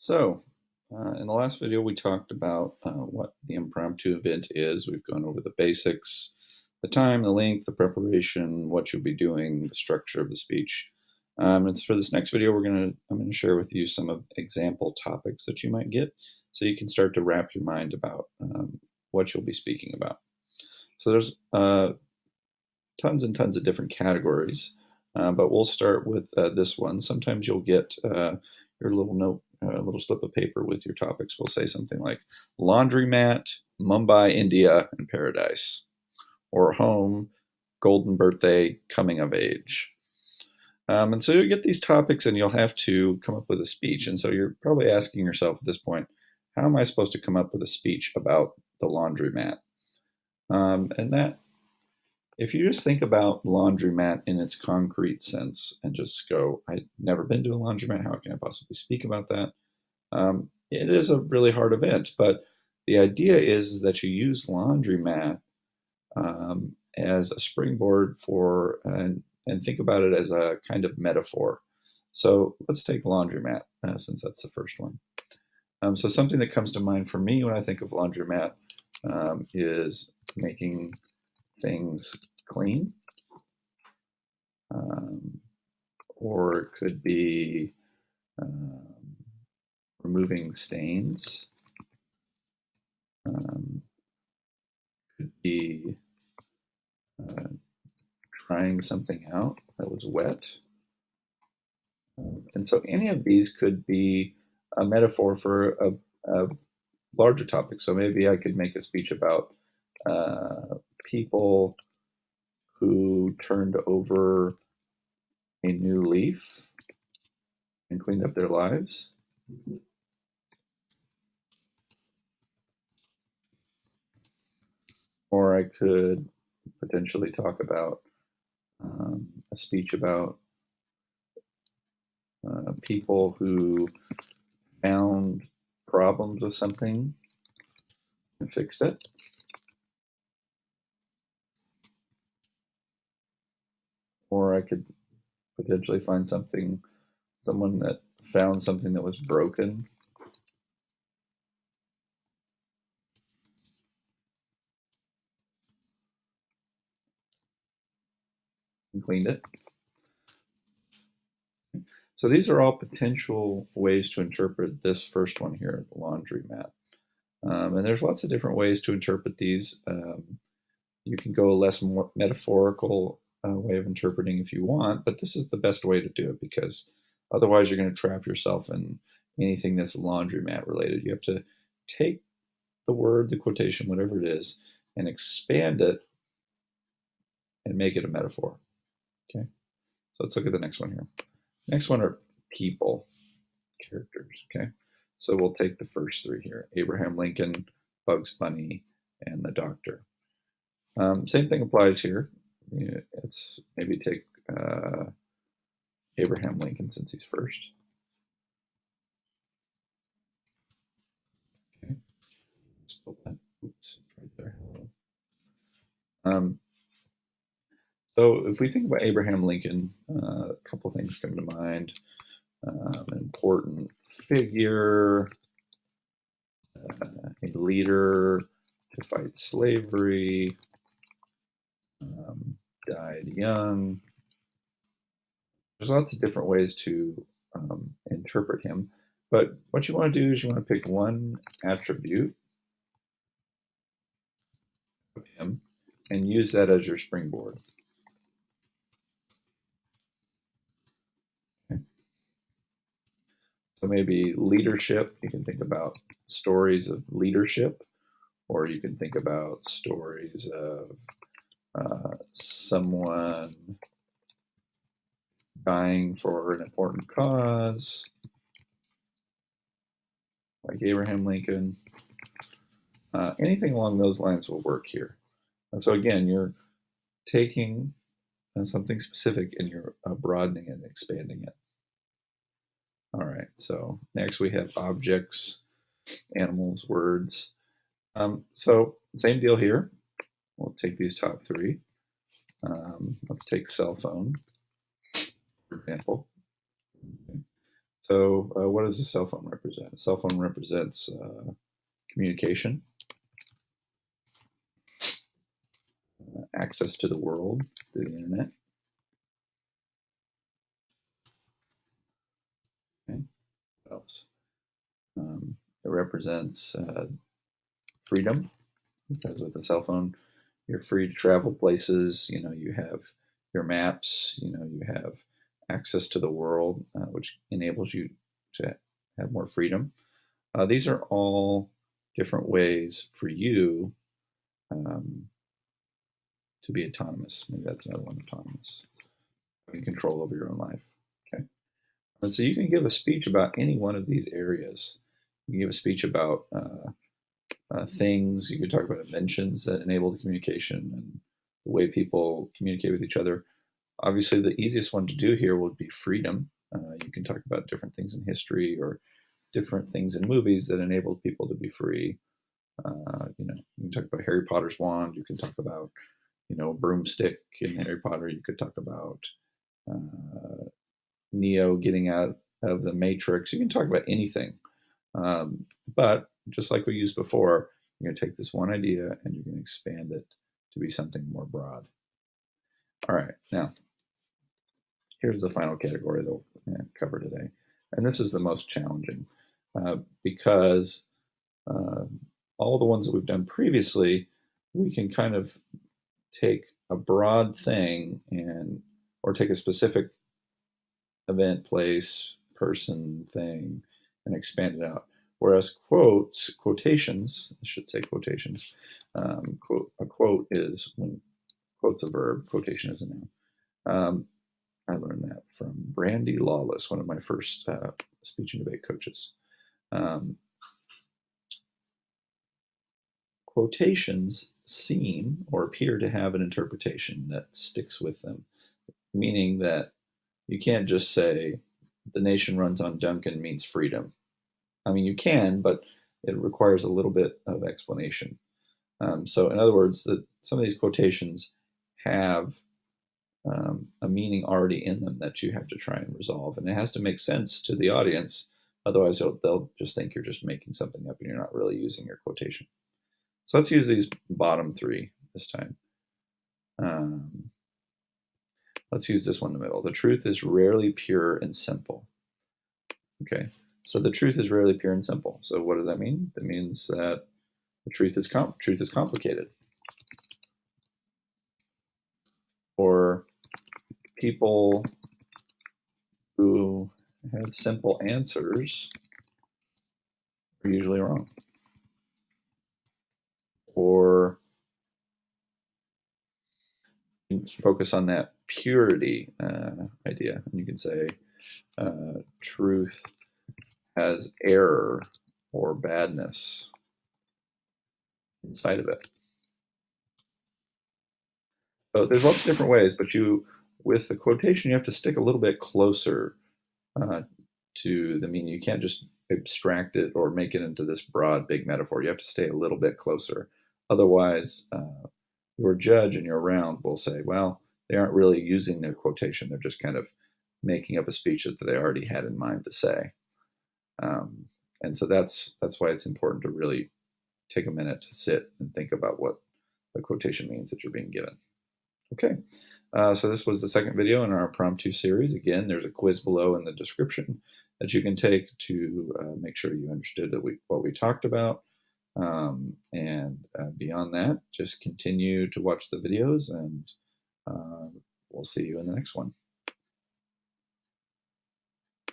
So, in the last video, we talked about what the impromptu event is. We've gone over the basics, the time, the length, the preparation, what you'll be doing, the structure of the speech. And for this next video, I'm gonna share with you some of example topics that you might get, so you can start to wrap your mind about what you'll be speaking about. So there's tons and tons of different categories, but we'll start with this one. Sometimes you'll get your little note, a little slip of paper with your topics. Will say something like laundromat, Mumbai, India, and paradise, or home, golden birthday, coming of age. And so you get these topics and you'll have to come up with a speech. And so you're probably asking yourself at this point, how am I supposed to come up with a speech about the laundromat? And that, if you just think about laundromat in its concrete sense and just go, I've never been to a laundromat, how can I possibly speak about that? It is a really hard event, but the idea is that you use laundromat as a springboard for, and think about it as a kind of metaphor. So let's take laundromat since that's the first one. So something that comes to mind for me when I think of laundromat is making things clean, or it could be removing stains, could be trying something out that was wet. And so any of these could be a metaphor for a larger topic. So maybe I could make a speech about people who turned over a new leaf and cleaned up their lives. Or I could potentially talk about a speech about people who found problems with something and fixed it. Or I could potentially find someone that found something that was broken and cleaned it. So these are all potential ways to interpret this first one here, the laundromat. And there's lots of different ways to interpret these. You can go a less more metaphorical way of interpreting if you want, but this is the best way to do it, because otherwise you're going to trap yourself in anything that's laundromat related. You have to take the word, the quotation, whatever it is, and expand it and make it a metaphor. Okay, so let's look at the next one here. Next one are people, characters. Okay, so we'll take the first three here: Abraham Lincoln, Bugs Bunny, and the doctor. Same thing applies here. It's maybe take Abraham Lincoln since he's first. Okay, let's pull that. Oops, right there. So if we think about Abraham Lincoln, a couple things come to mind. An important figure, a leader to fight slavery, died young. There's lots of different ways to interpret him, but what you want to do is you want to pick one attribute of him and use that as your springboard. Okay. So maybe leadership, you can think about stories of leadership, or you can think about stories of someone dying for an important cause, like Abraham Lincoln. Anything along those lines will work here. And so again, you're taking something specific and you're broadening and expanding it. All right, so next we have objects, animals, words. So same deal here. We'll take these top three. Let's take cell phone, for example. Okay. So what does a cell phone represent? A cell phone represents communication, access to the world through the internet. Okay. What else? It represents freedom, because with a cell phone, you're free to travel places. You have your maps. You have access to the world, which enables you to have more freedom. These are all different ways for you to be autonomous. Maybe that's another one, autonomous. Having control over your own life. Okay. And so you can give a speech about any one of these areas. You can give a speech about things. You could talk about inventions that enable the communication and the way people communicate with each other. Obviously, the easiest one to do here would be freedom. You can talk about different things in history or different things in movies that enabled people to be free. You can talk about Harry Potter's wand. You can talk about, broomstick in Harry Potter. You could talk about Neo getting out of the Matrix. You can talk about anything. But just like we used before, you're going to take this one idea and you're going to expand it to be something more broad. All right, now, here's the final category that we'll cover today. And this is the most challenging because all the ones that we've done previously, we can kind of take a broad thing or take a specific event, place, person, thing, and expand it out. Whereas quotations, I should say quotations. A quote is when quote's a verb, quotation is a noun. I learned that from Brandy Lawless, one of my first speech and debate coaches. Quotations seem or appear to have an interpretation that sticks with them, meaning that you can't just say the nation runs on Duncan means freedom. I mean, you can, but it requires a little bit of explanation. So in other words, some of these quotations have a meaning already in them that you have to try and resolve. And it has to make sense to the audience. Otherwise, they'll just think you're just making something up and you're not really using your quotation. So let's use these bottom three this time. Let's use this one in the middle. The truth is rarely pure and simple. Okay, so the truth is rarely pure and simple. So what does that mean? That means that the truth is complicated. Or people who have simple answers are usually wrong. Or focus on that purity idea. And you can say truth has error or badness inside of it. So there's lots of different ways, but with the quotation, you have to stick a little bit closer to the meaning. You can't just abstract it or make it into this broad, big metaphor. You have to stay a little bit closer. Otherwise, your judge in your round will say, well, they aren't really using their quotation. They're just kind of making up a speech that they already had in mind to say. And so that's why it's important to really take a minute to sit and think about what the quotation means that you're being given. Okay, so this was the second video in our Impromptu series. Again, there's a quiz below in the description that you can take to make sure you understood what we talked about. And beyond that, just continue to watch the videos, and we'll see you in the next one.